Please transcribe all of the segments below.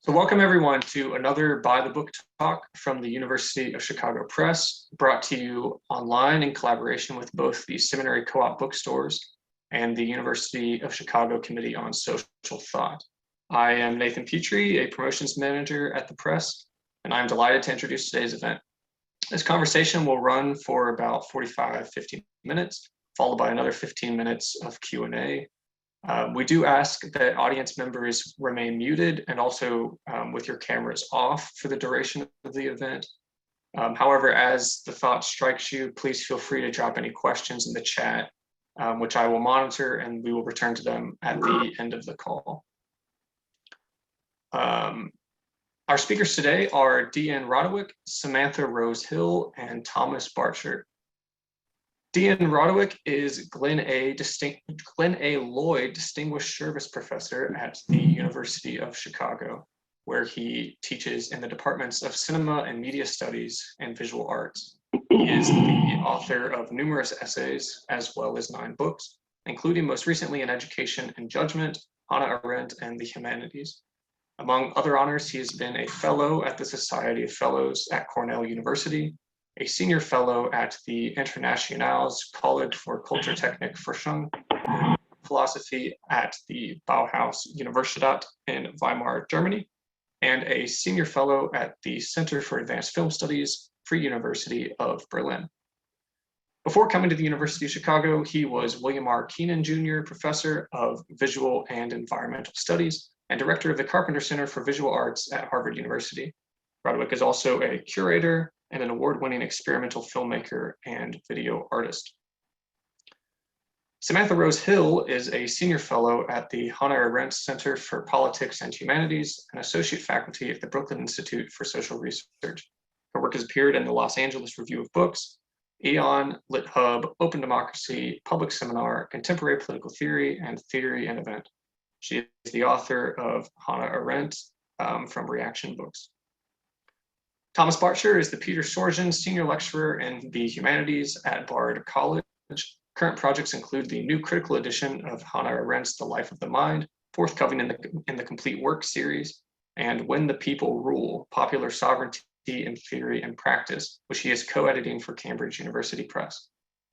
So welcome everyone to another By the Book talk from the University of Chicago Press, brought to you online in collaboration with both the Seminary Co-op bookstores and the University of Chicago Committee on Social Thought. I am Nathan Petrie, a promotions manager at the Press, and I'm delighted to introduce today's event. This conversation will run for about 45-50 minutes, followed by another 15 minutes of Q&A. We do ask that audience members remain muted and also with your cameras off for the duration of the event. However, as the thought strikes you, please feel free to drop any questions in the chat, which I will monitor, and we will return to them at the end of the call. Our speakers today are D.N. Rodowick, Samantha Rose Hill, and Thomas Bartscherer. D.N. Rodowick is Glenn A. Lloyd Distinguished Service Professor at the University of Chicago, where he teaches in the departments of Cinema and Media Studies and Visual Arts. He is the author of numerous essays, as well as 9 books, including most recently in Education and Judgment, Hannah Arendt, and the Humanities. Among other honors, he has been a fellow at the Society of Fellows at Cornell University, a senior fellow at the International's College for Kulturtechnik Forschung, philosophy at the Bauhaus Universität in Weimar, Germany, and a senior fellow at the Center for Advanced Film Studies, Free University of Berlin. Before coming to the University of Chicago, he was William R. Keenan Jr. Professor of Visual and Environmental Studies and Director of the Carpenter Center for Visual Arts at Harvard University. Rodowick is also a curator and an award-winning experimental filmmaker and video artist. Samantha Rose Hill is a senior fellow at the Hannah Arendt Center for Politics and Humanities and associate faculty at the Brooklyn Institute for Social Research. Her work has appeared in the Los Angeles Review of Books, Eon, Lit Hub, Open Democracy, Public Seminar, Contemporary Political Theory, and Theory and Event. She is the author of Hannah Arendt from Reaction Books. Thomas Bartscherer is the Peter Sorgen Senior Lecturer in the Humanities at Bard College. Current projects include the new critical edition of Hannah Arendt's The Life of the Mind, forthcoming in the Complete Work series, and When the People Rule, Popular Sovereignty in Theory and Practice, which he is co-editing for Cambridge University Press.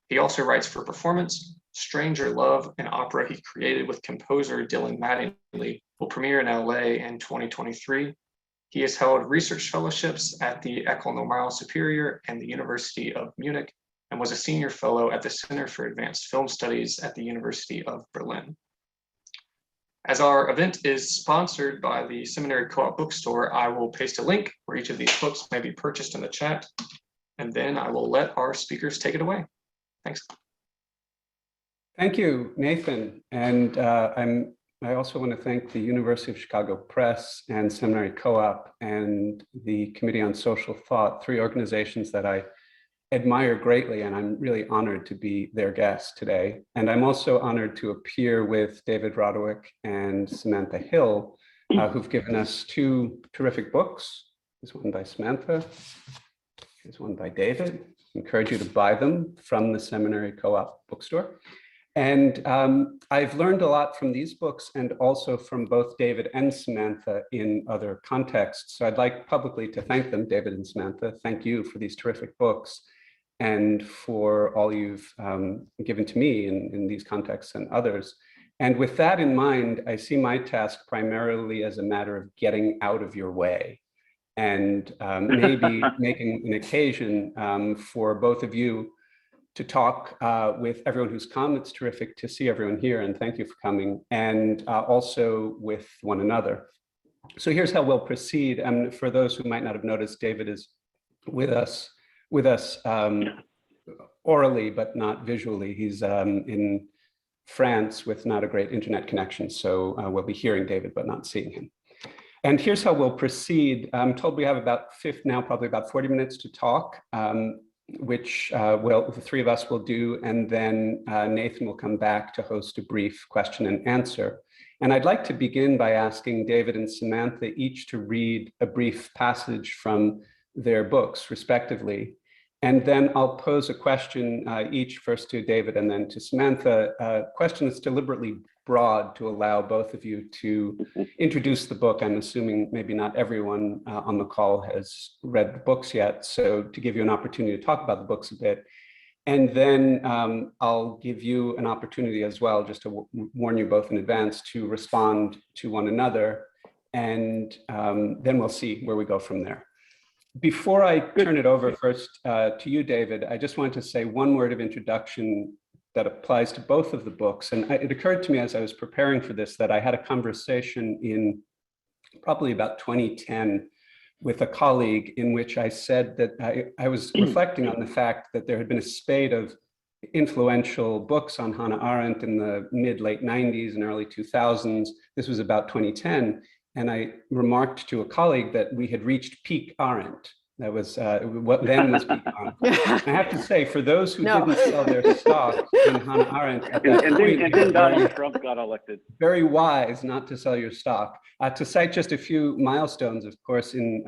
He also writes for Performance. Stranger Love, an opera he created with composer Dylan Mattingly, will premiere in LA in 2023. He has held research fellowships at the École Normale Supérieure and the University of Munich, and was a senior fellow at the Center for Advanced Film Studies at the University of Berlin. As our event is sponsored by the Seminary Co-op bookstore, I will paste a link where each of these books may be purchased in the chat, and then I will let our speakers take it away. Thanks. Thank you, Nathan. And I also want to thank the University of Chicago Press and Seminary Co-op and the Committee on Social Thought, 3 organizations that I admire greatly, and I'm really honored to be their guest today. And I'm also honored to appear with David Rodowick and Samantha Hill, who've given us 2 terrific books. There's one by Samantha, there's one by David. I encourage you to buy them from the Seminary Co-op bookstore. And I've learned a lot from these books and also from both David and Samantha in other contexts. So I'd like publicly to thank them, David and Samantha. Thank you for these terrific books and for all you've given to me in these contexts and others. And with that in mind, I see my task primarily as a matter of getting out of your way and maybe making an occasion for both of you to talk with everyone who's come. It's terrific to see everyone here, and thank you for coming, and also with one another. So here's how we'll proceed. And for those who might not have noticed, David is with us orally, but not visually. He's in France with not a great internet connection, so we'll be hearing David, but not seeing him. And here's how we'll proceed. I'm told we have probably about 40 minutes to talk. Which the 3 of us will do, and then Nathan will come back to host a brief question and answer. And I'd like to begin by asking David and Samantha each to read a brief passage from their books, respectively. And then I'll pose a question each, first to David and then to Samantha, a question that's deliberately broad to allow both of you to introduce the book. I'm assuming maybe not everyone on the call has read the books yet, so to give you an opportunity to talk about the books a bit. And then I'll give you an opportunity as well, just to warn you both in advance, to respond to one another. And then we'll see where we go from there. Before I turn it over first to you, David, I just wanted to say one word of introduction that applies to both of the books. And it occurred to me as I was preparing for this that I had a conversation in probably about 2010 with a colleague in which I said that I was reflecting on the fact that there had been a spate of influential books on Hannah Arendt in the late 90s and early 2000s. This was about 2010. And I remarked to a colleague that we had reached peak Arendt. That was what then was peak Arendt. I have to say, for those who didn't sell their stock in Hannah Arendt at that point, and then Donald Trump got elected. Very wise not to sell your stock. To cite just a few milestones, of course, in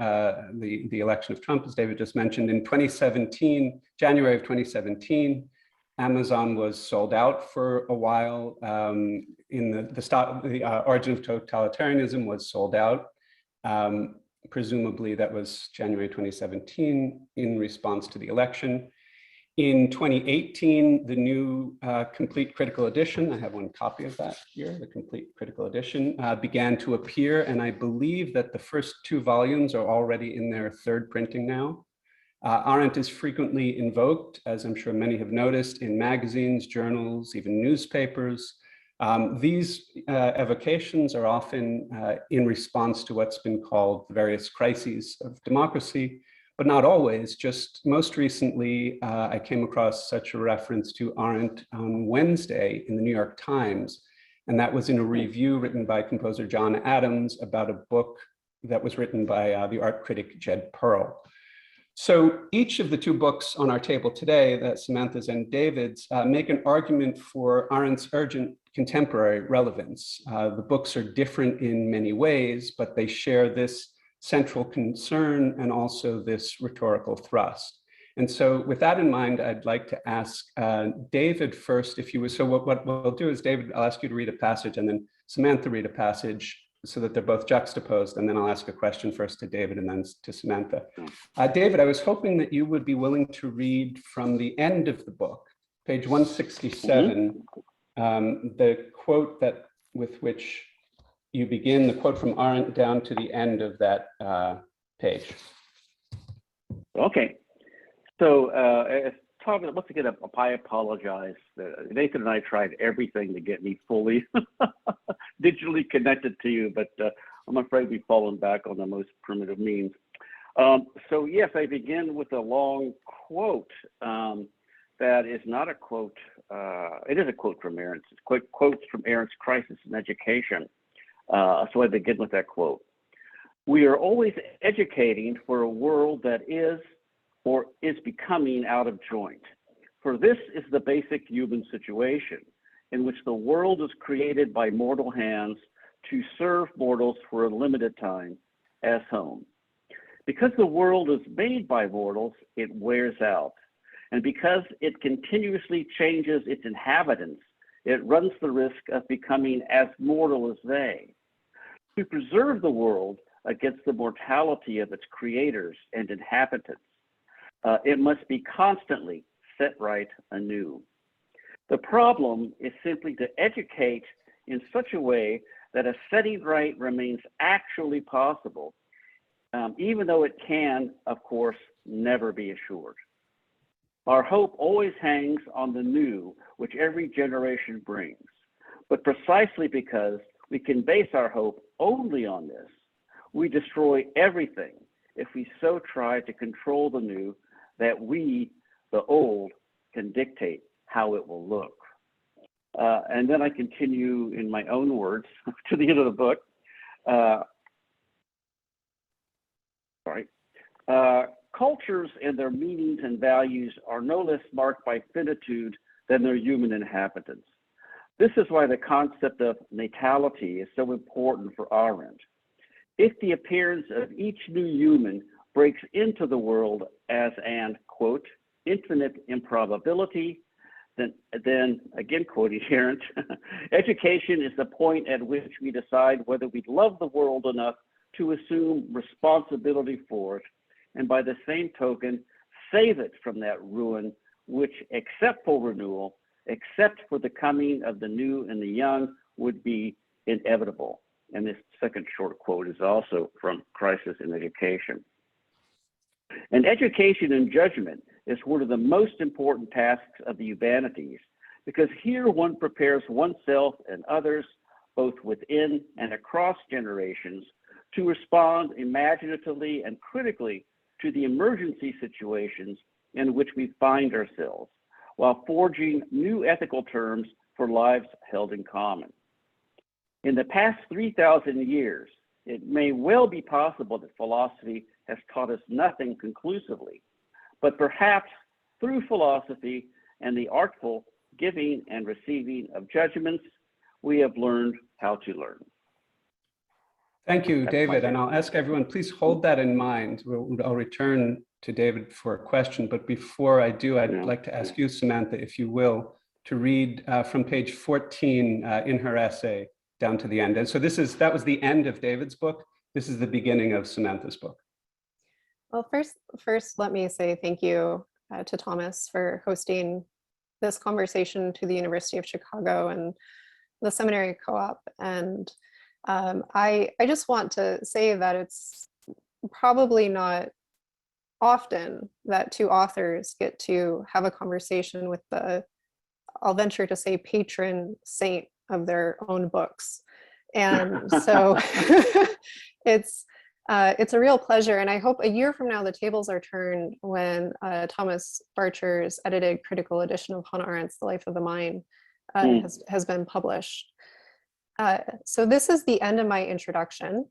the election of Trump, as David just mentioned, in 2017, January of 2017, Amazon was sold out for a while. In the Origin of Totalitarianism was sold out. Presumably that was January 2017 in response to the election. In 2018, the new complete critical edition, I have one copy of that here, the complete critical edition, began to appear. And I believe that the first 2 volumes are already in their 3rd printing now. Arendt is frequently invoked, as I'm sure many have noticed, in magazines, journals, even newspapers. These evocations are often in response to what's been called the various crises of democracy, but not always. Just most recently, I came across such a reference to Arendt on Wednesday in the New York Times, and that was in a review written by composer John Adams about a book that was written by the art critic Jed Pearl. So each of the 2 books on our table today, Samantha's and David's, make an argument for Arendt's urgent contemporary relevance. The books are different in many ways, but they share this central concern and also this rhetorical thrust. And so with that in mind, I'd like to ask David first, if you would. So what we'll do is, David, I'll ask you to read a passage and then Samantha read a passage so that they're both juxtaposed. And then I'll ask a question first to David and then to Samantha. David, I was hoping that you would be willing to read from the end of the book, page 167, the quote with which you begin, the quote from Arendt down to the end of that page. Okay. So once again, I apologize. Nathan and I tried everything to get me fully digitally connected to you, but I'm afraid we've fallen back on the most primitive means. So yes, I begin with a long quote that is not a quote. It is a quote from Arendt. It's quotes from Arendt's Crisis in Education. So I begin with that quote. "We are always educating for a world that is or is becoming out of joint. For this is the basic human situation, in which the world is created by mortal hands to serve mortals for a limited time as home. Because the world is made by mortals, it wears out. And because it continuously changes its inhabitants, it runs the risk of becoming as mortal as they. To preserve the world against the mortality of its creators and inhabitants, it must be constantly set right anew. The problem is simply to educate in such a way that a setting right remains actually possible, even though it can, of course, never be assured. Our hope always hangs on the new, which every generation brings. But precisely because we can base our hope only on this, we destroy everything if we so try to control the new that we, the old, can dictate how it will look." And then I continue in my own words to the end of the book. Cultures and their meanings and values are no less marked by finitude than their human inhabitants. This is why the concept of natality is so important for Arendt. If the appearance of each new human breaks into the world as an, quote, infinite improbability, then again quoting Arendt, education is the point at which we decide whether we love the world enough to assume responsibility for it, and by the same token, save it from that ruin which, except for renewal, except for the coming of the new and the young, would be inevitable. And this second short quote is also from Crisis in Education. And education and judgment is one of the most important tasks of the humanities, because here one prepares oneself and others, both within and across generations, to respond imaginatively and critically to the emergency situations in which we find ourselves, while forging new ethical terms for lives held in common. In the past 3,000 years, it may well be possible that philosophy has taught us nothing conclusively, but perhaps through philosophy and the artful giving and receiving of judgments, we have learned how to learn. Thank you, That's David. my And I'll ask everyone, please hold that in mind. I'll return to David for a question, but before I do, I'd like to ask you, Samantha, if you will, to read from page 14 in her essay down to the end. And so that was the end of David's book. This is the beginning of Samantha's book. Well, first, let me say thank you to Thomas for hosting this conversation, to the University of Chicago and the seminary co-op. And I just want to say that it's probably not often that two authors get to have a conversation with the, I'll venture to say, patron saint of their own books. And so it's a real pleasure. And I hope a year from now, the tables are turned when Thomas Bartscherer's edited critical edition of Hannah Arendt's The Life of the Mind has been published. So this is the end of my introduction.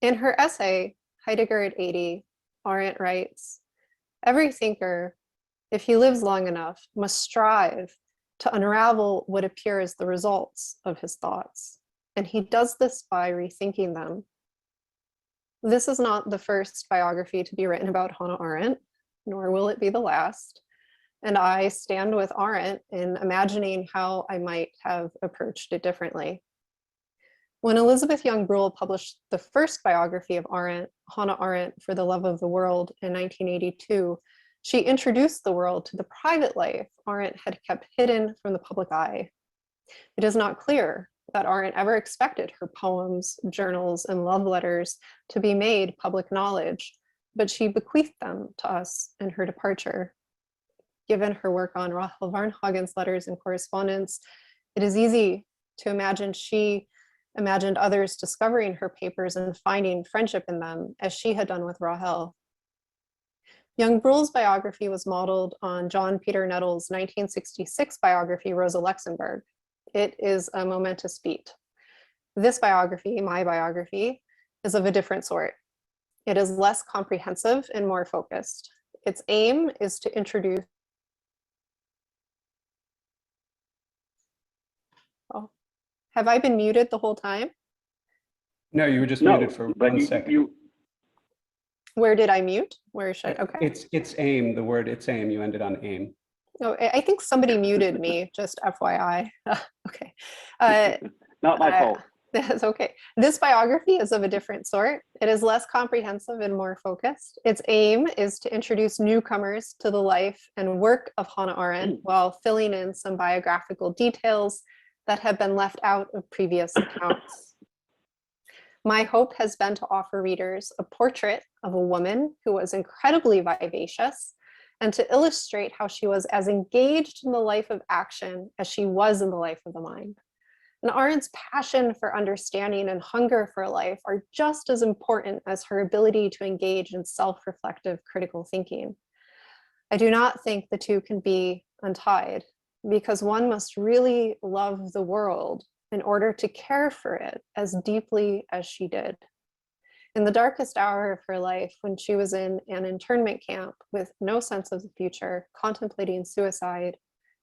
In her essay, Heidegger at 80, Arendt writes, "Every thinker, if he lives long enough, must strive to unravel what appear as the results of his thoughts. And he does this by rethinking them." This is not the first biography to be written about Hannah Arendt, nor will it be the last. And I stand with Arendt in imagining how I might have approached it differently. When Elizabeth Young Bruhl published the first biography of Arendt, Hannah Arendt, For the Love of the World in 1982, she introduced the world to the private life Arendt had kept hidden from the public eye. It is not clear that Arendt ever expected her poems, journals, and love letters to be made public knowledge, but she bequeathed them to us in her departure. Given her work on Rahel Varnhagen's letters and correspondence, it is easy to imagine she imagined others discovering her papers and finding friendship in them, as she had done with Rahel. Young Bruhl's biography was modeled on John Peter Nettles' 1966 biography, Rosa Luxemburg. It is a momentous feat. This biography, my biography, is of a different sort. It is less comprehensive and more focused. Its aim is to introduce Have I been muted the whole time? No, you were just muted for 1 second. Where did I mute? Where should I? Okay. It's aim, the word it's aim, you ended on aim. Oh, I think somebody muted me, just FYI. Okay. Not my fault. That's okay. This biography is of a different sort. It is less comprehensive and more focused. Its aim is to introduce newcomers to the life and work of Hannah Arendt while filling in some biographical details that have been left out of previous accounts. My hope has been to offer readers a portrait of a woman who was incredibly vivacious and to illustrate how she was as engaged in the life of action as she was in the life of the mind. And Arendt's passion for understanding and hunger for life are just as important as her ability to engage in self-reflective critical thinking. I do not think the two can be untied, because one must really love the world in order to care for it as deeply as she did. In the darkest hour of her life, when she was in an internment camp with no sense of the future, contemplating suicide,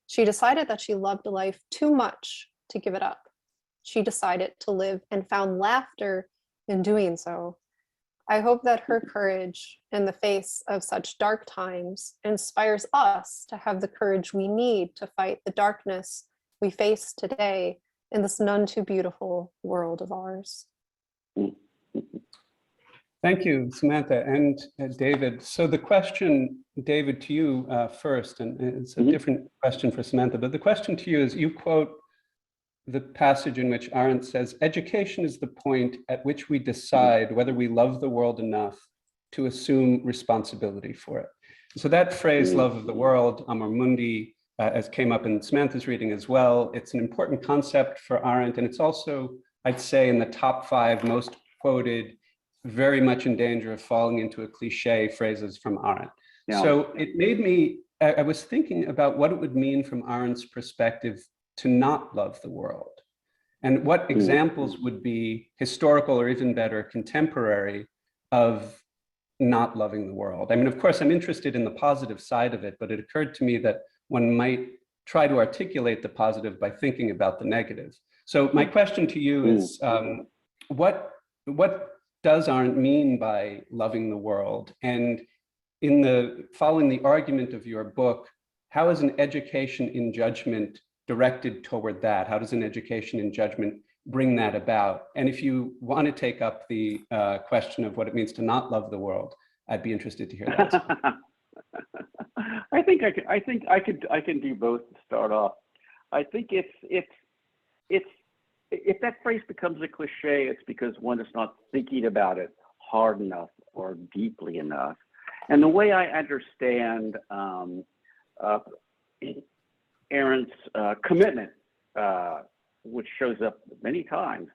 she decided that she loved life too much to give it up. She decided to live and found laughter in doing so. I hope that her courage in the face of such dark times inspires us to have the courage we need to fight the darkness we face today in this none too beautiful world of ours. Thank you, Samantha and David. So the question, David, to you first, and it's a different question for Samantha, but the question to you is, you quote the passage in which Arendt says, "Education is the point at which we decide whether we love the world enough to assume responsibility for it." So that phrase, love of the world, amor mundi, as came up in Samantha's reading as well, it's an important concept for Arendt, and it's also, I'd say, in the top 5 most quoted, very much in danger of falling into a cliche phrases from Arendt. Yeah. So it made me, I was thinking about what it would mean from Arendt's perspective to not love the world, and what examples would be historical or even better contemporary of not loving the world. I mean, of course, I'm interested in the positive side of it, but it occurred to me that one might try to articulate the positive by thinking about the negative. So my question to you is, what does Arendt mean by loving the world? And following the argument of your book, how is an education in judgment directed toward that? How does an education in judgment bring that about? And if you want to take up the question of what it means to not love the world, I'd be interested to hear that as well. I think I can do both to start off. I think if that phrase becomes a cliche, it's because one is not thinking about it hard enough or deeply enough. And the way I understand Arendt's commitment, which shows up many times,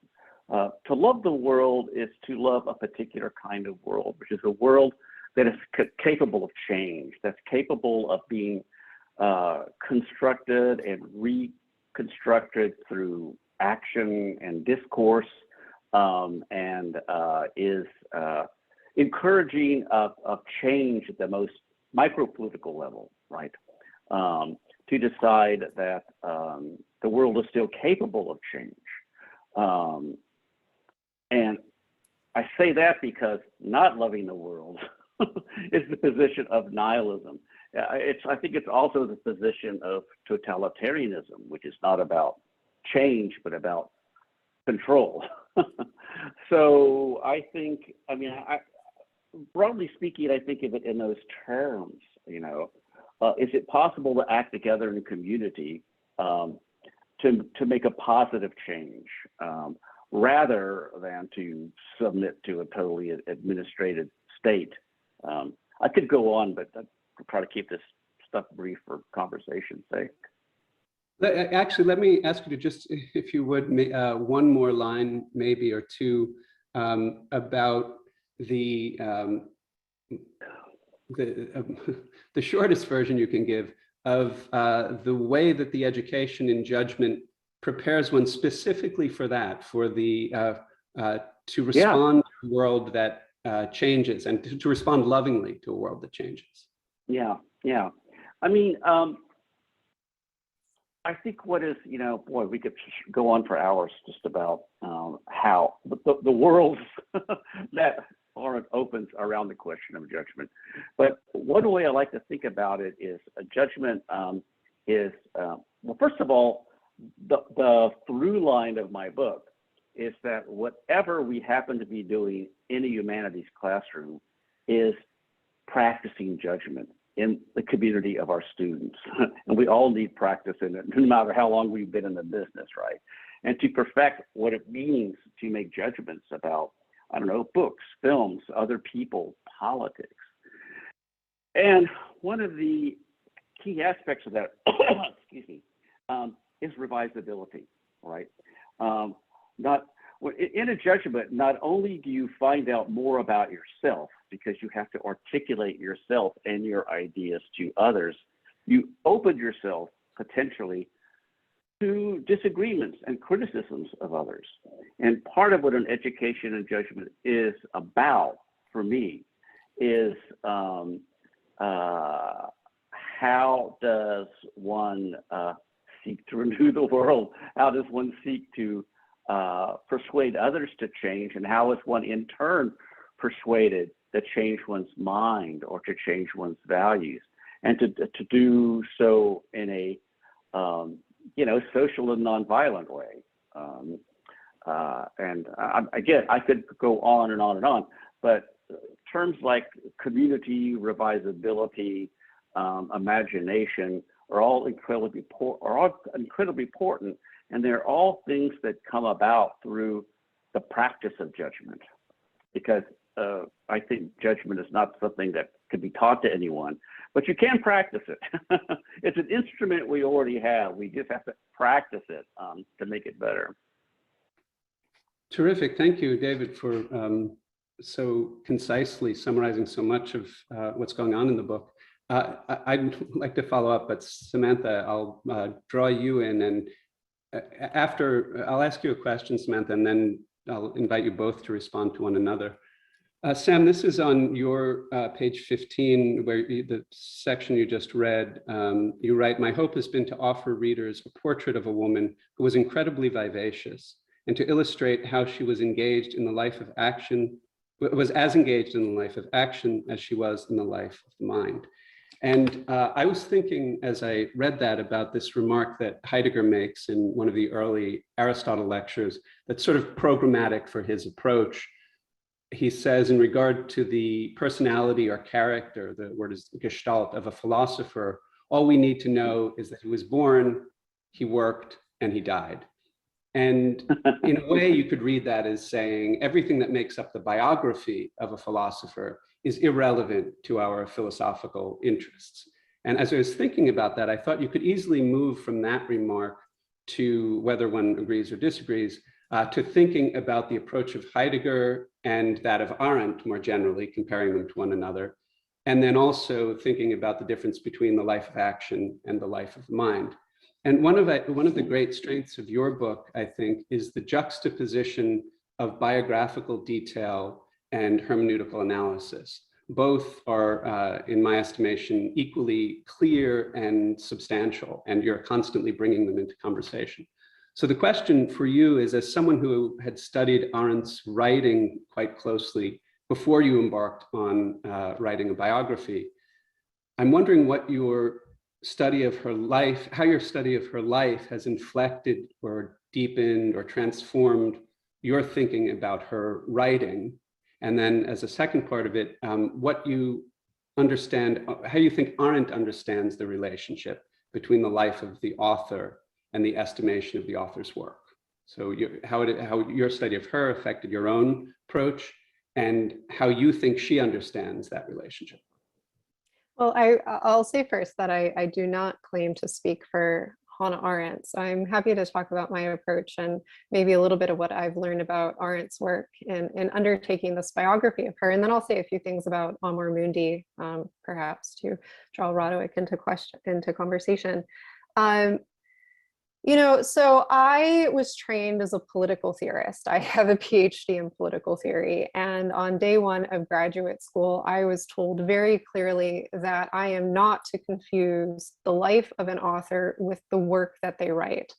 to love the world is to love a particular kind of world, which is a world that is capable of change, that's capable of being constructed and reconstructed through action and discourse, and is encouraging of change at the most micro-political level, right? To decide that the world is still capable of change. And I say that because not loving the world is the position of nihilism. I think it's also the position of totalitarianism, which is not about change, but about control. So I think, broadly speaking, I think of it in those terms, is it possible to act together in a community to make a positive change rather than to submit to a totally administrated state? I could go on, but I'll try to keep this stuff brief for conversation's sake. Actually, let me ask you to just, if you would, one more line, maybe, or two, about the shortest version you can give of the way that the education in judgment prepares one specifically for that, for the to respond to a world that changes, and to respond lovingly to a world that changes. Yeah. I think what is, boy, we could go on for hours just about how the world that Arendt opens around the question of judgment. But one way I like to think about it is a judgment is, well, first of all, the through line of my book is that whatever we happen to be doing in a humanities classroom is practicing judgment in the community of our students. And we all need practice in it, no matter how long we've been in the business, right? And to perfect what it means to make judgments about, I don't know, books, films, other people, politics. And one of the key aspects of that, excuse me, is revisability, right? In a judgment, not only do you find out more about yourself, because you have to articulate yourself and your ideas to others, you open yourself potentially to disagreements and criticisms of others. And part of what an education in judgment is about, for me, is how does one seek to renew the world? How does one seek to persuade others to change? And how is one in turn persuaded to change one's mind or to change one's values, and to do so in a social and nonviolent way. Again, I could go on and on and on, but terms like community, revisability, imagination are all incredibly important, and they're all things that come about through the practice of judgment. Because I think judgment is not something that can be taught to anyone, but you can practice it. It's an instrument we already have. We just have to practice it to make it better. Terrific. Thank you, David, for so concisely summarizing so much of what's going on in the book. I'd like to follow up, but Samantha, I'll draw you in, and after I'll ask you a question, Samantha, and then I'll invite you both to respond to one another. Sam, this is on your page 15, where the section you just read. You write, "My hope has been to offer readers a portrait of a woman who was incredibly vivacious, and to illustrate how she was engaged in the life of action, was as engaged in the life of action as she was in the life of the mind." And I was thinking as I read that about this remark that Heidegger makes in one of the early Aristotle lectures that's sort of programmatic for his approach. He says, in regard to the personality or character, the word is Gestalt, of a philosopher, all we need to know is that he was born, he worked, and he died. And in a way, you could read that as saying everything that makes up the biography of a philosopher is irrelevant to our philosophical interests. And as I was thinking about that, I thought you could easily move from that remark to, whether one agrees or disagrees, to thinking about the approach of Heidegger and that of Arendt more generally, comparing them to one another, and then also thinking about the difference between the life of action and the life of mind. And one of the great strengths of your book, I think, is the juxtaposition of biographical detail and hermeneutical analysis. Both are, in my estimation, equally clear and substantial, and you're constantly bringing them into conversation. So the question for you is, as someone who had studied Arendt's writing quite closely before you embarked on writing a biography, I'm wondering what your study of her life, how your study of her life has inflected or deepened or transformed your thinking about her writing. And then as a second part of it, what you understand, how you think Arendt understands the relationship between the life of the author and the estimation of the author's work. So how your study of her affected your own approach, and how you think she understands that relationship. Well, I'll say first that I do not claim to speak for Hannah Arendt. So I'm happy to talk about my approach and maybe a little bit of what I've learned about Arendt's work in undertaking this biography of her. And then I'll say a few things about Amor Mundi, perhaps to draw Rodowick into conversation. So I was trained as a political theorist. I have a PhD in political theory. And on day one of graduate school, I was told very clearly that I am not to confuse the life of an author with the work that they write.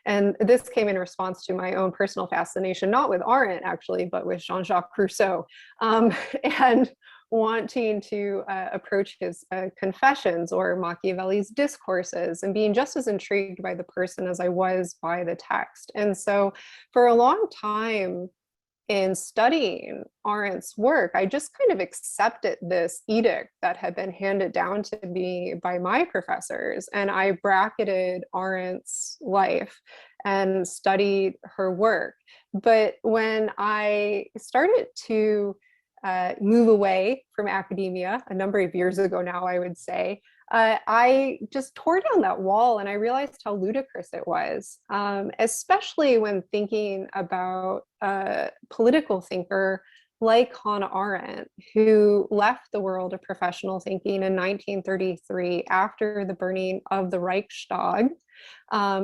And this came in response to my own personal fascination, not with Arendt actually, but with Jean-Jacques Rousseau. And wanting to approach his Confessions or Machiavelli's Discourses, and being just as intrigued by the person as I was by the text. And so for a long time in studying Arendt's work, I just kind of accepted this edict that had been handed down to me by my professors, and I bracketed Arendt's life and studied her work. But when I started to move away from academia a number of years ago now, I would say, I just tore down that wall and I realized how ludicrous it was, especially when thinking about a political thinker like Hannah Arendt, who left the world of professional thinking in 1933 after the burning of the Reichstag,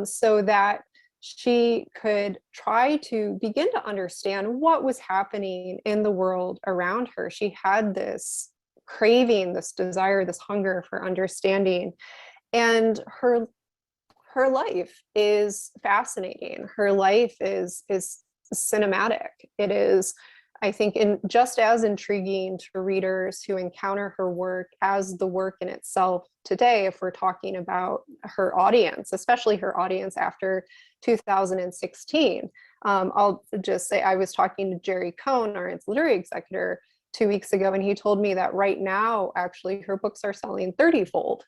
so that she could try to begin to understand what was happening in the world around her. She had this craving, this desire, this hunger for understanding. And her life is fascinating. Her life is cinematic. It is I think just as intriguing to readers who encounter her work as the work in itself today, if we're talking about her audience, especially her audience after 2016. I'll just say I was talking to Jerry Cohn, Arendt's literary executor, 2 weeks ago, and he told me that right now, actually, her books are selling 30-fold,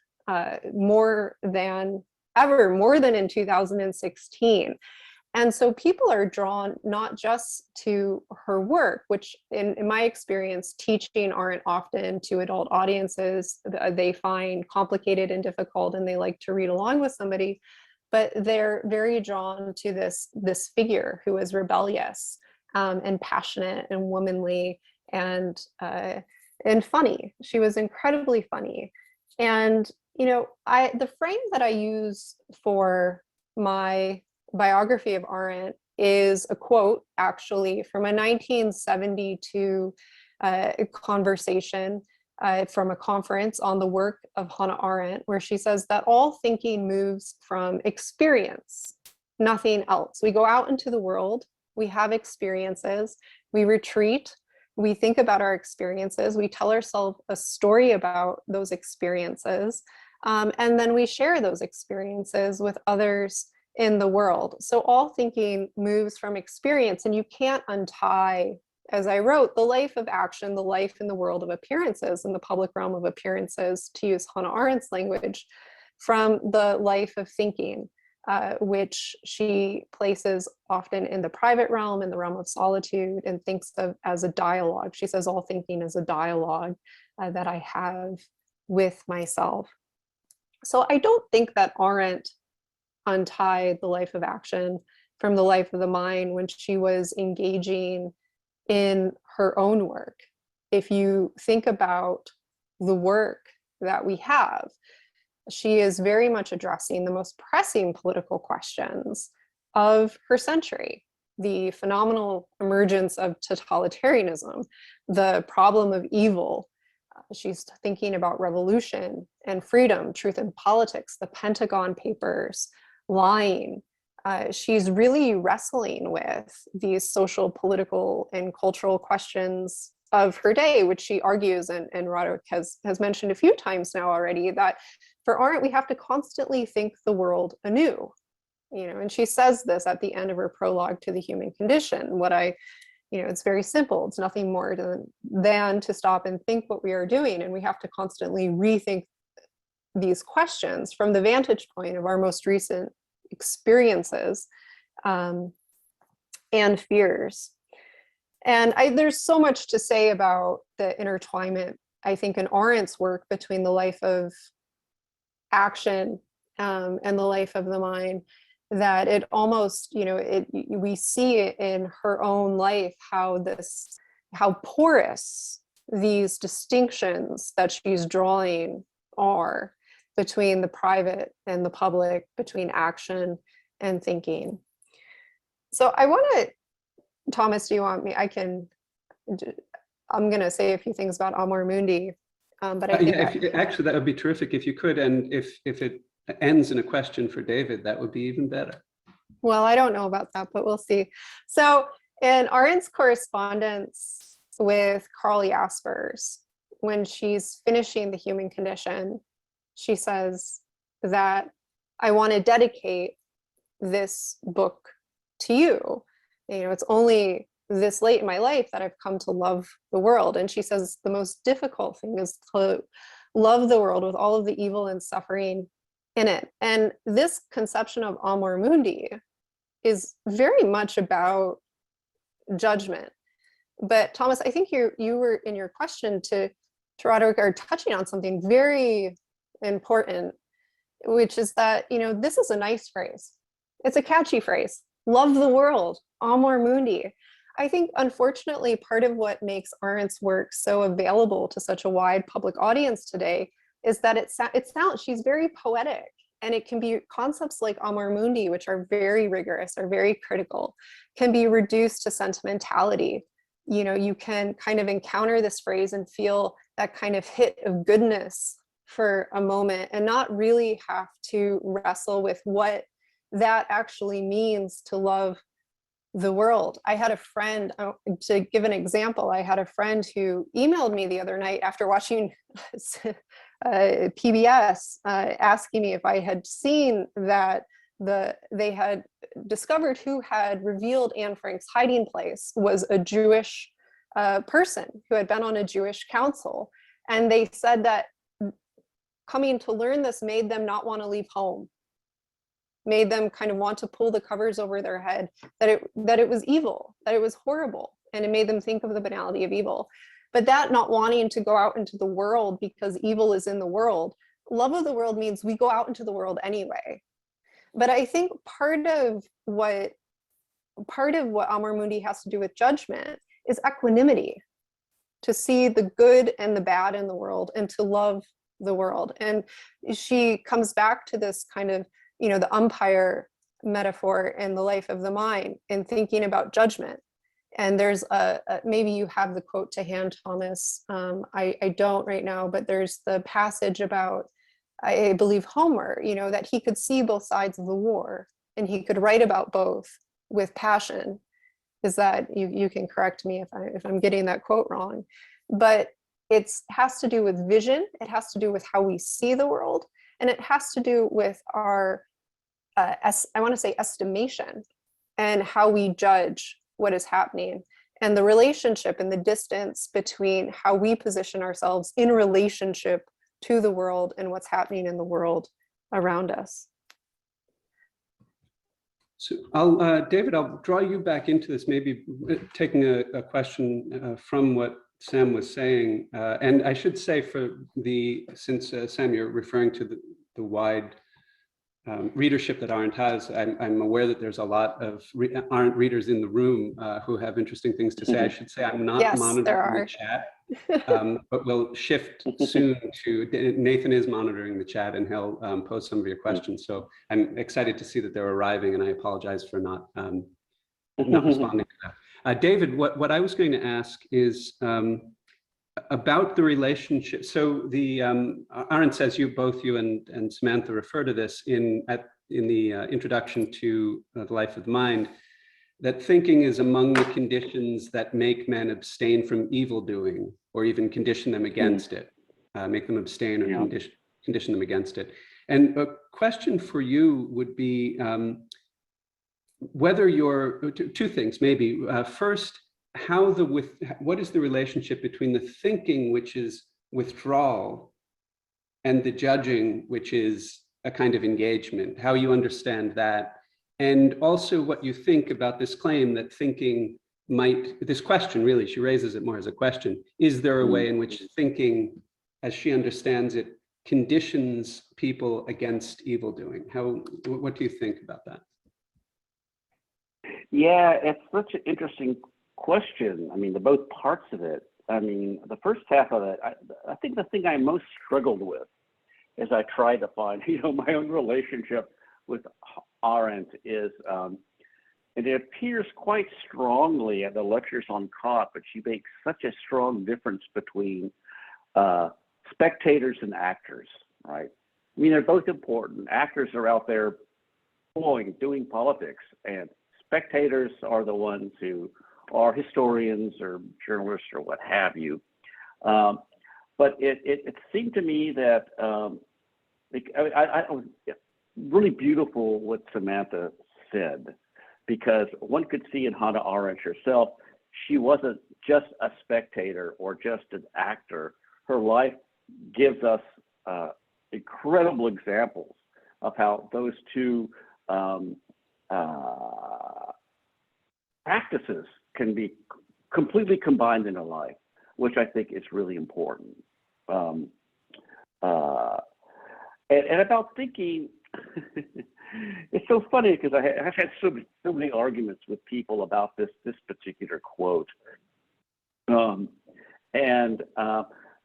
more than ever, more than in 2016. And so people are drawn not just to her work, which in my experience, teaching Arendt often to adult audiences, they find complicated and difficult, and they like to read along with somebody, but they're very drawn to this figure who is rebellious, and passionate and womanly and funny. She was incredibly funny. And, the frame that I use for my biography of Arendt is a quote, actually, from a 1972 conversation from a conference on the work of Hannah Arendt, where she says that all thinking moves from experience, nothing else. We go out into the world, we have experiences, we retreat, we think about our experiences, we tell ourselves a story about those experiences, and then we share those experiences with others in the world. So all thinking moves from experience, and you can't untie, as I wrote, the life of action, the life in the world of appearances, in the public realm of appearances, to use Hannah Arendt's language, from the life of thinking, which she places often in the private realm, in the realm of solitude, and thinks of as a dialogue. She says all thinking is a dialogue that I have with myself. So I don't think that Arendt untied the life of action from the life of the mind when she was engaging in her own work. If you think about the work that we have, she is very much addressing the most pressing political questions of her century: the phenomenal emergence of totalitarianism, the problem of evil. She's thinking about revolution and freedom, truth in politics, the Pentagon Papers, lying. She's really wrestling with these social, political, and cultural questions of her day, which she argues, and Rodowick has mentioned a few times now already, that for Arendt, we have to constantly think the world anew. And she says this at the end of her prologue to The Human Condition. It's very simple. It's nothing more than to stop and think what we are doing. And we have to constantly rethink these questions from the vantage point of our most recent experiences and fears. And there's so much to say about the intertwinement, I think, in Arendt's work between the life of action and the life of the mind, that it almost, we see in her own life how porous these distinctions that she's drawing are between the private and the public, between action and thinking. So I want to, Thomas, do you want me? I'm going to say a few things about Amor Mundi, but I think actually that would be terrific if you could, and if it ends in a question for David, that would be even better. Well, I don't know about that, but we'll see. So in Arendt's correspondence with Carl Jaspers, when she's finishing The Human Condition, she says that I want to dedicate this book to you. It's only this late in my life that I've come to love the world. And she says the most difficult thing is to love the world with all of the evil and suffering in it. And this conception of Amor Mundi is very much about judgment. But Thomas, I think you were in your question to Rodowick are touching on something very important, which is that, this is a nice phrase. It's a catchy phrase. Love the world, Amor Mundi. I think, unfortunately, part of what makes Arendt's work so available to such a wide public audience today is that it sounds, she's very poetic, and it can be concepts like Amor Mundi, which are very rigorous, are very critical, can be reduced to sentimentality. You can kind of encounter this phrase and feel that kind of hit of goodness for a moment and not really have to wrestle with what that actually means to love the world. I had a friend, to give an example, I had a friend who emailed me the other night after watching PBS, asking me if I had seen that they had discovered who had revealed Anne Frank's hiding place was a Jewish person who had been on a Jewish council. And they said that coming to learn this made them not want to leave home, made them kind of want to pull the covers over their head, that it was evil, that it was horrible, and it made them think of the banality of evil. But that not wanting to go out into the world because evil is in the world, love of the world means we go out into the world anyway. But I think part of what Amar Mundi has to do with judgment is equanimity, to see the good and the bad in the world and to love the world. And she comes back to this kind of, the umpire metaphor in The Life of the Mind and thinking about judgment. And there's maybe you have the quote to hand, Thomas. I don't right now, but there's the passage about, I believe, Homer, that he could see both sides of the war and he could write about both with passion. Is that, you can correct me if I'm getting that quote wrong, but it has to do with vision. It has to do with how we see the world. And it has to do with our, I want to say, estimation and how we judge what is happening, and the relationship and the distance between how we position ourselves in relationship to the world and what's happening in the world around us. So David, I'll draw you back into this, maybe taking a question from what Sam was saying. And I should say, since Sam, you're referring to the wide readership that Arendt has, I'm aware that there's a lot of Arendt readers in the room who have interesting things to say. I should say I'm not monitoring the chat, but we'll shift soon to, Nathan is monitoring the chat and he'll pose some of your questions. So I'm excited to see that they're arriving, and I apologize for not responding to that. David, what I was going to ask is about the relationship. So the Arendt says, both you and Samantha refer to this in the introduction to The Life of the Mind, that thinking is among the conditions that make men abstain from evil doing, or even condition them against it, make them abstain or condition them against it. And a question for you would be whether you're, two things maybe. First, what is the relationship between the thinking, which is withdrawal, and the judging, which is a kind of engagement, how you understand that, and also what you think about this claim that thinking this question, really, she raises it more as a question, is there a way in which thinking, as she understands it, conditions people against evil doing? What do you think about that? Yeah, it's such an interesting question. I mean, the both parts of it. I mean, the first half of it, I think the thing I most struggled with as I tried to find, my own relationship with Arendt is, and it appears quite strongly at the lectures on Kant, but she makes such a strong difference between spectators and actors, right? I mean, they're both important. Actors are out there doing politics, and spectators are the ones who are historians or journalists or what have you. But it seemed to me that really beautiful what Samantha said, because one could see in Hannah Arendt herself, she wasn't just a spectator or just an actor. Her life gives us incredible examples of how those two practices can be completely combined in a life, which I think is really important. And about thinking, it's so funny because I've had so many arguments with people about this particular quote.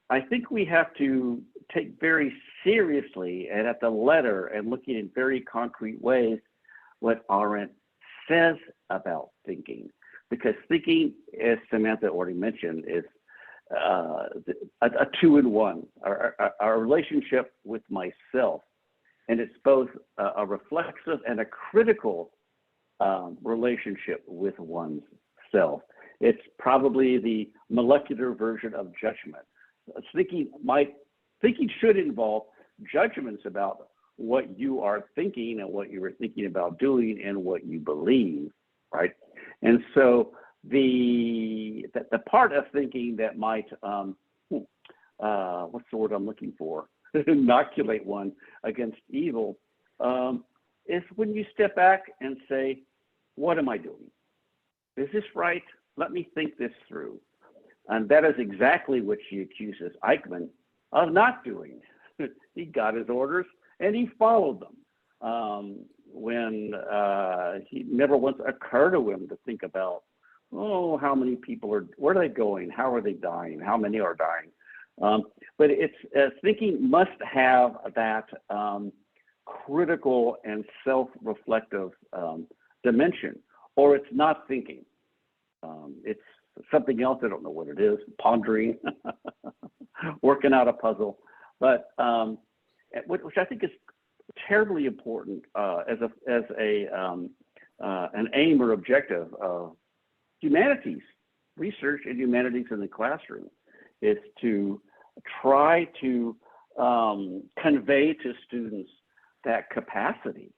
I think we have to take very seriously and at the letter and looking in very concrete ways what Arendt says about thinking, because thinking, as Samantha already mentioned, is a two-in-one, our relationship with myself, and it's both a reflexive and a critical relationship with one's self. It's probably the molecular version of judgment. Thinking should involve judgments about what you are thinking and what you were thinking about doing and what you believe, right? And so the part of thinking that might, what's the word I'm looking for? Inoculate one against evil, is when you step back and say, what am I doing? Is this right? Let me think this through. And that is exactly what she accuses Eichmann of not doing. He got his orders and he followed them. When he never once occurred to him to think about, oh, how many people are, where are they going? How are they dying? How many are dying? But it's thinking must have that critical and self-reflective dimension, or it's not thinking. It's something else. I don't know what it is. Pondering, working out a puzzle, but which I think is terribly important as an aim or objective of humanities research and humanities in the classroom, is to try to convey to students that capacity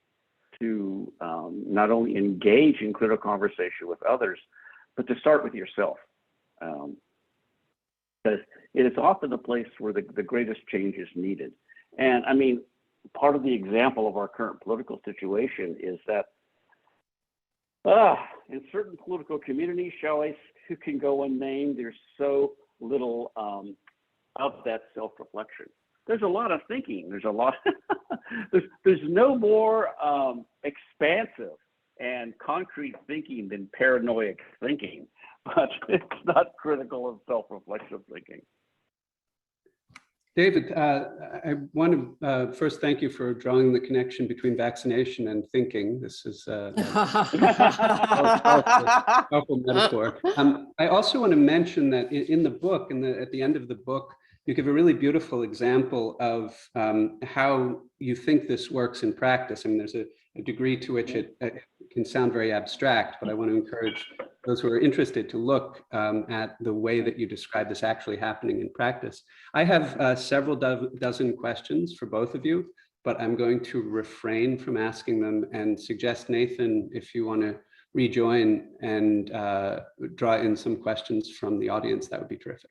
to not only engage in critical conversation with others, but to start with yourself. Because it is often the place where the greatest change is needed. And I mean, part of the example of our current political situation is that in certain political communities, who can go unnamed, there's so little of that self-reflection. There's a lot of thinking. There's a lot. there's no more expansive and concrete thinking than paranoid thinking, but it's not critical of self-reflexive thinking. David, I want to first thank you for drawing the connection between vaccination and thinking. This is a powerful metaphor. I also want to mention that in the book, at the end of the book, you give a really beautiful example of how you think this works in practice. I mean, there's a degree to which it can sound very abstract, but I want to encourage those who are interested to look at the way that you describe this actually happening in practice. I have several dozen questions for both of you, but I'm going to refrain from asking them and suggest, Nathan, if you want to rejoin and draw in some questions from the audience, that would be terrific.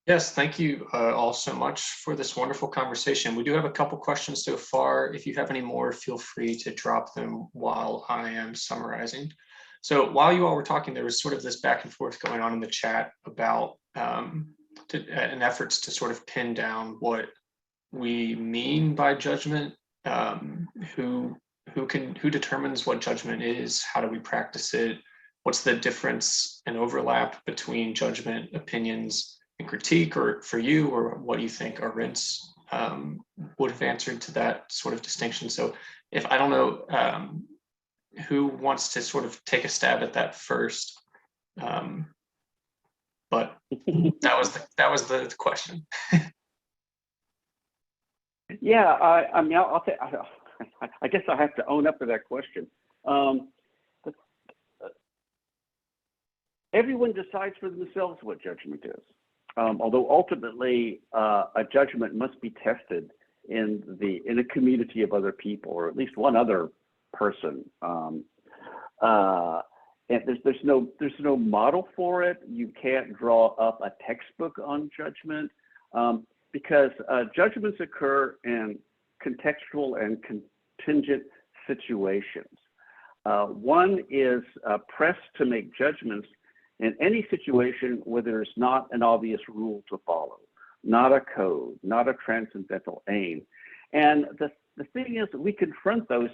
Yes, thank you all so much for this wonderful conversation. We do have a couple questions so far. If you have any more, feel free to drop them while I am summarizing. So while you all were talking, there was sort of this back and forth going on in the chat about an efforts to sort of pin down what we mean by judgment, who determines what judgment is, how do we practice it, what's the difference and overlap between judgment, opinions, and critique, or for you, or what do you think Arendt's would have answered to that sort of distinction? So if I don't know who wants to sort of take a stab at that first, but that was the question. Yeah, I mean, I guess I have to own up to that question. Everyone decides for themselves what judgment is. Although ultimately a judgment must be tested in a community of other people, or at least one other person. And there's no model for it. You can't draw up a textbook on judgment because judgments occur in contextual and contingent situations. One is pressed to make judgments in any situation where there's not an obvious rule to follow, not a code, not a transcendental aim. And the thing is, we confront those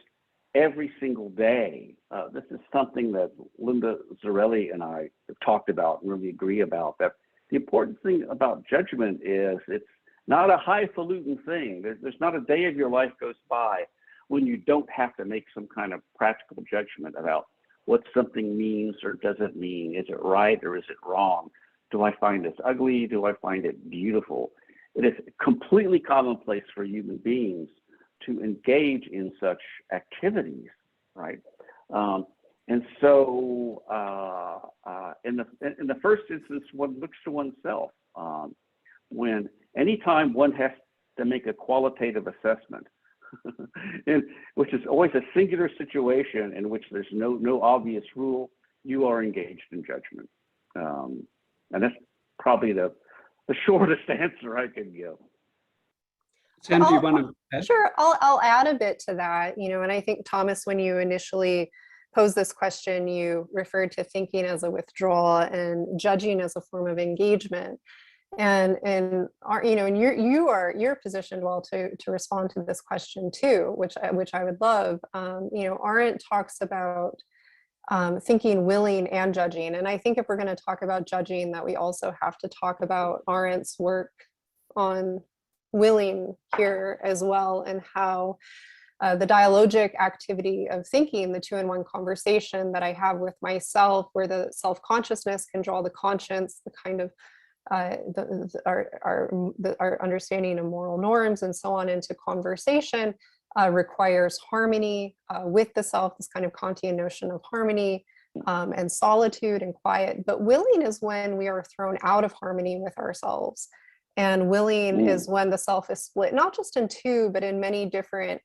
every single day. This is something that Linda Zarelli and I have talked about and really agree about, that the important thing about judgment is it's not a highfalutin thing. There's not a day of your life goes by when you don't have to make some kind of practical judgment about what something means or doesn't mean. Is it right or is it wrong? Do I find this ugly? Do I find it beautiful? It is completely commonplace for human beings to engage in such activities, right? And so, in the first instance, one looks to oneself. When anytime one has to make a qualitative assessment, which is always a singular situation in which there's no obvious rule, you are engaged in judgment. And that's probably the shortest answer I can give. Sam, do you want to add? Sure, I'll add a bit to that, and I think, Thomas, when you initially posed this question, you referred to thinking as a withdrawal and judging as a form of engagement. And you're positioned well to respond to this question too, which I would love. Arendt talks about thinking, willing, and judging. And I think if we're going to talk about judging, that we also have to talk about Arendt's work on willing here as well, and how the dialogic activity of thinking, the two-in-one conversation that I have with myself, where the self-consciousness can draw the conscience, the kind of our understanding of moral norms and so on into conversation, requires harmony with the self, this kind of Kantian notion of harmony and solitude and quiet. But willing is when we are thrown out of harmony with ourselves. And willing is when the self is split, not just in two, but in many different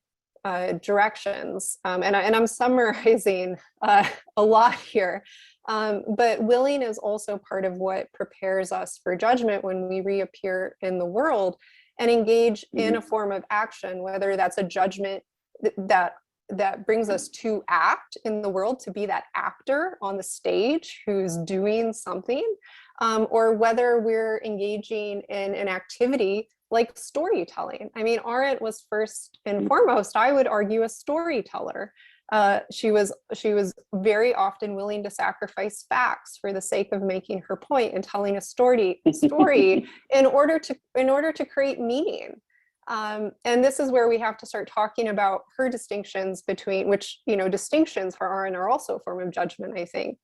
directions. And I'm summarizing a lot here. But willing is also part of what prepares us for judgment when we reappear in the world and engage in a form of action, whether that's a judgment that brings us to act in the world, to be that actor on the stage who's doing something, or whether we're engaging in an activity like storytelling. I mean, Arendt was first and foremost, I would argue, a storyteller. She was very often willing to sacrifice facts for the sake of making her point and telling a story in order to create meaning. And this is where we have to start talking about her distinctions between, which, distinctions for Arendt are also a form of judgment, I think,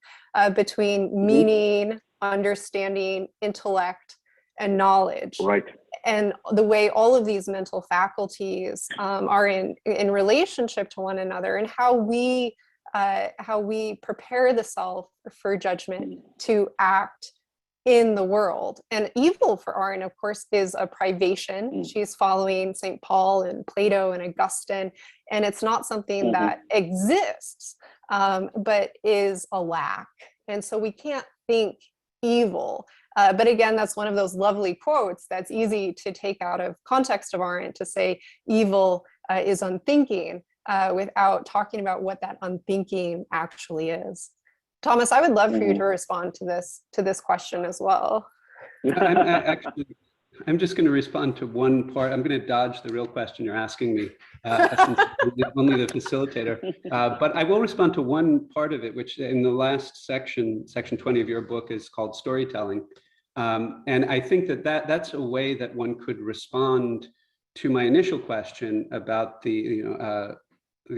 between meaning, understanding, intellect, and knowledge. Right. And the way all of these mental faculties are in relationship to one another, and how we prepare the self for judgment to act in the world. And evil for Arendt, of course, is a privation. She's following St. Paul and Plato and Augustine, and it's not something that exists, but is a lack. And so we can't think evil. But again, that's one of those lovely quotes that's easy to take out of context of Arendt, to say evil is unthinking, without talking about what that unthinking actually is. Thomas, I would love for you to respond to this question as well. I'm just going to respond to one part. I'm going to dodge the real question you're asking me, since I'm only the facilitator. But I will respond to one part of it, which in the last section 20 of your book, is called storytelling. And I think that's a way that one could respond to my initial question about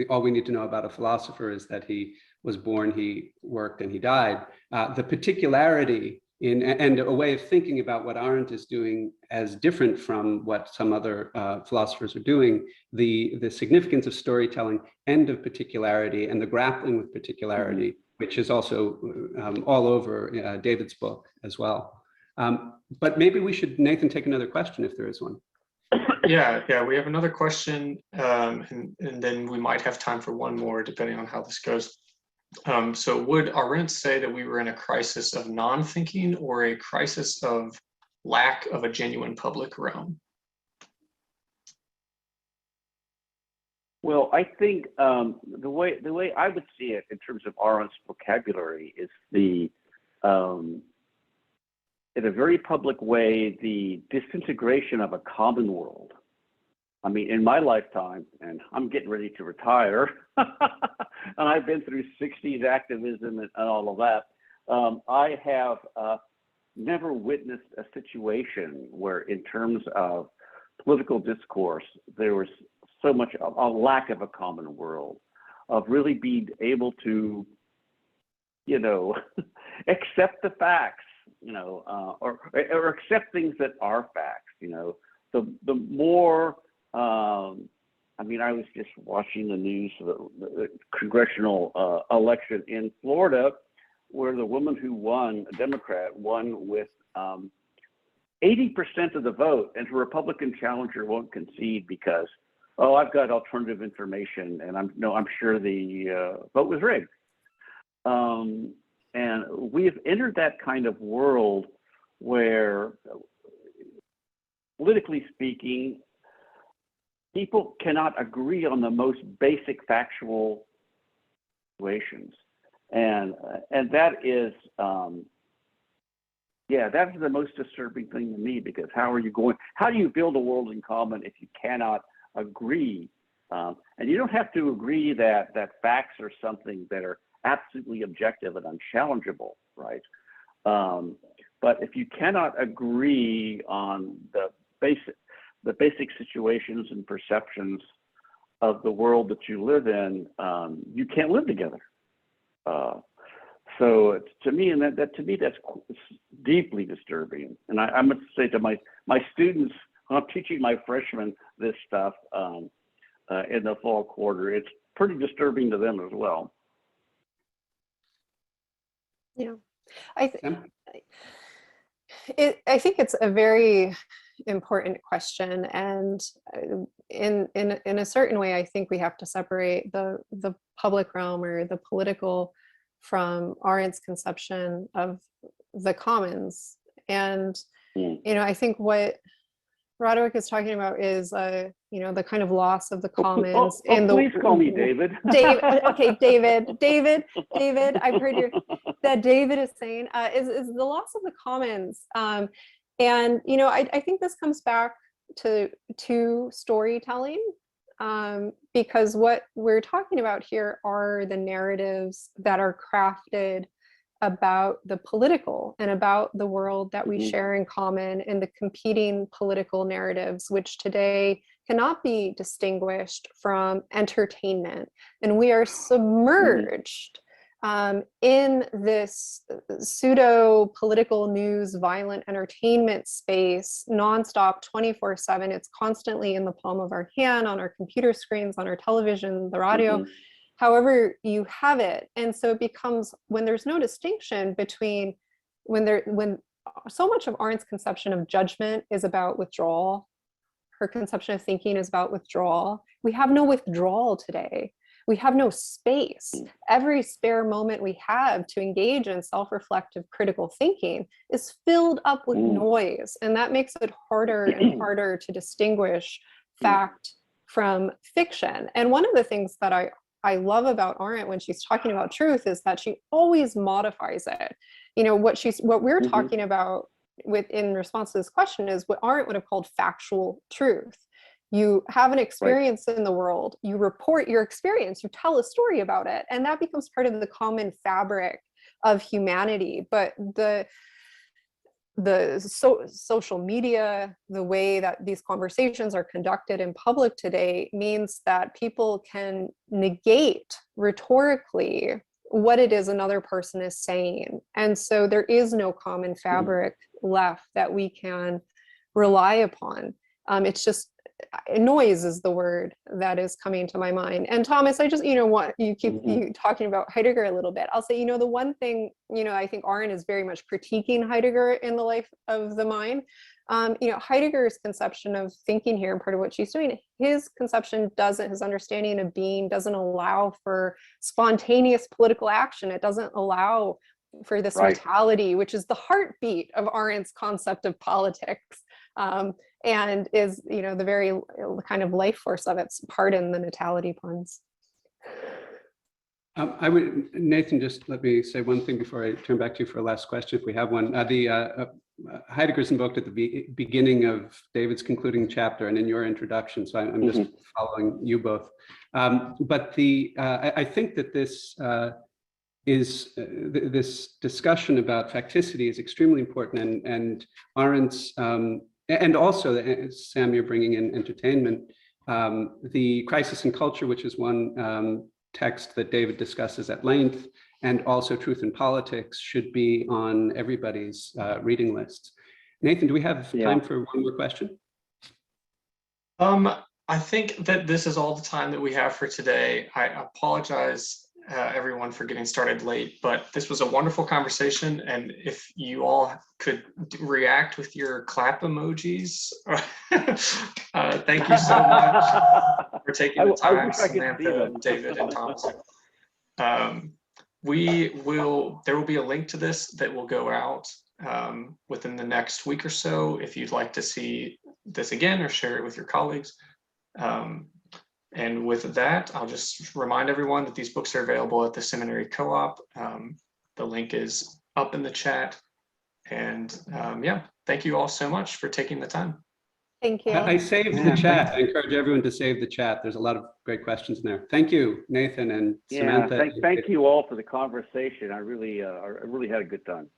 all we need to know about a philosopher is that he was born, he worked, and he died. The particularity and a way of thinking about what Arendt is doing as different from what some other philosophers are doing, the significance of storytelling and of particularity and the grappling with particularity, which is also all over David's book as well. But maybe we should, Nathan, take another question if there is one. Yeah, we have another question, and then we might have time for one more, depending on how this goes. So would Arendt say that we were in a crisis of non-thinking or a crisis of lack of a genuine public realm? Well, I think the way I would see it in terms of Arendt's vocabulary is in a very public way, the disintegration of a common world. I mean, in my lifetime, and I'm getting ready to retire, and I've been through 60s activism and all of that, I have never witnessed a situation where, in terms of political discourse, there was so much a lack of a common world, of really being able to, accept the facts, or accept things that are facts. The more I mean, I was just watching the news, the congressional election in Florida, where the woman who won, a Democrat, won with 80% of the vote, and her Republican challenger won't concede because, oh, I've got alternative information, and I'm sure the vote was rigged. And we have entered that kind of world where, politically speaking, people cannot agree on the most basic factual situations, and that is, yeah, that is the most disturbing thing to me, because how do you build a world in common if you cannot agree? And you don't have to agree that facts are something that are absolutely objective and unchallengeable, right? But if you cannot agree on the basic situations and perceptions of the world that you live in, you can't live together. So to me, that's deeply disturbing. And I must say to my students, when I'm teaching my freshmen this stuff in the fall quarter, it's pretty disturbing to them as well. Yeah, I think it's a very important question, and in a certain way, I think we have to separate the public realm or the political from Arendt's conception of the commons. And I think what Rodowick is talking about is the kind of loss of the commons. Please call me David. David, okay, David. I've heard that David is saying is the loss of the commons. And I think this comes back to storytelling, because what we're talking about here are the narratives that are crafted about the political and about the world that we share in common, and the competing political narratives, which today cannot be distinguished from entertainment. And we are submerged in this pseudo political news, violent entertainment space, nonstop, 24/7. It's constantly in the palm of our hand, on our computer screens, on our television, the radio, however you have it. And so it becomes, when there's no distinction between when so much of Arendt's conception of judgment is about withdrawal, her conception of thinking is about withdrawal. We have no withdrawal today. We have no space. Every spare moment we have to engage in self-reflective critical thinking is filled up with noise. And that makes it harder and harder to distinguish fact from fiction. And one of the things that I love about Arendt when she's talking about truth is that she always modifies it. What we're talking about in response to this question is what Arendt would have called factual truth. You have an experience in the world, you report your experience, you tell a story about it, and that becomes part of the common fabric of humanity. But the social media, the way that these conversations are conducted in public today, means that people can negate rhetorically what it is another person is saying. And so there is no common fabric left that we can rely upon. It's just noise is the word that is coming to my mind. And Thomas, I just, you keep you talking about Heidegger a little bit. I'll say, the one thing, I think Arendt is very much critiquing Heidegger in The Life of the Mind. Heidegger's conception of thinking here, and part of what she's doing, his conception his understanding of being doesn't allow for spontaneous political action. It doesn't allow for this vitality, which is the heartbeat of Arendt's concept of politics. And is, the very kind of life force of its pardon the natality puns. Nathan, just let me say one thing before I turn back to you for a last question, if we have one. Heidegger's invoked at the beginning of David's concluding chapter and in your introduction, so I'm just following you both. But I think that this this discussion about facticity is extremely important, and Arendt's and also, Sam, you're bringing in entertainment, the crisis in culture, which is one text that David discusses at length, and also Truth in Politics should be on everybody's reading lists. Nathan, do we have time for one more question? I think that this is all the time that we have for today. I apologize, everyone, for getting started late, but this was a wonderful conversation. And if you all could react with your clap emojis, thank you so much for taking the time, Samantha, David, and Thomas. There will be a link to this that will go out within the next week or so if you'd like to see this again or share it with your colleagues. And with that, I'll just remind everyone that these books are available at the Seminary Co-op. The link is up in the chat. And yeah, thank you all so much for taking the time. Thank you. I saved the chat. I encourage everyone to save the chat. There's a lot of great questions in there. Thank you, Nathan and Samantha. Thank you all for the conversation. I really had a good time.